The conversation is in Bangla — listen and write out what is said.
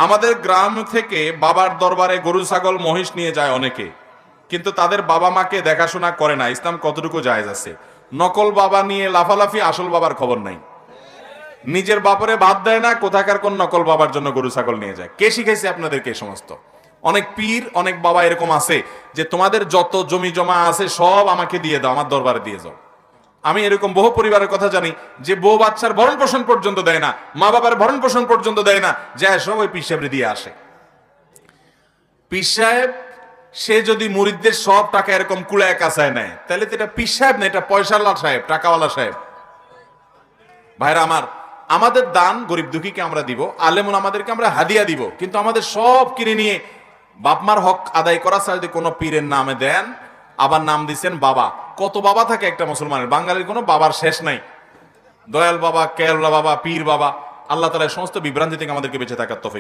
আমাদের গ্রাম থেকে বাবার দরবারে গরু ছাগল মহিষ নিয়ে যায় অনেকে, কিন্তু তাদের বাবা মাকে দেখাশোনা করে না। ইসলাম কতটুকু জায়েজ আছে? নকল বাবা নিয়ে লাফালাফি, আসল বাবার খবর নাই। নিজের বাপরে ভাত দেয় না, কোথাকার কোন নকল বাবার জন্য গরু ছাগল নিয়ে যায়। কে শিখাইছে আপনাদেরকে এই সমস্ত? অনেক পীর, অনেক বাবা এরকম আছে যে তোমাদের যত জমি জমা আছে সব আমাকে দিয়ে দাও, আমার দরবারে দিয়ে যাও। আমি এরকম বহু পরিবারের কথা জানি যে বউ বাচ্চার ভরণ পোষণ পর্যন্ত দেয় না, মা বাবার ভরণ পোষণ পর্যন্ত দেয় না, যায় সব ওই পীর সাহেবরে দিয়ে আসে। পীর সাহেব সে যদি মুরিদদের সব টাকা এরকম কুলায় কাছায় নেয়, তাহলে তো এটা পীর সাহেব না, এটা পয়সাওয়ালা সাহেব, টাকাওয়ালা সাহেব। ভাইরা আমার, আমাদের দান গরিব দুঃখীকে আমরা দিব, আলেমুল আমাদেরকে আমরা হাদিয়া দিব, কিন্তু আমাদের সব কিনে নিয়ে বাপমার হক আদায় করা ছাড়া যদি কোনো পীরের নামে দেন, আবার নাম দিচ্ছেন বাবা। কত বাবা থাকে একটা মুসলমানের? বাঙালির কোনো বাবার শেষ নাই। দয়াল বাবা, কেরলা বাবা, পীর বাবা। আল্লাহ তাআলা সমস্ত বিভ্রান্তি থেকে আমাদেরকে বেঁচে থাকার তৌফিক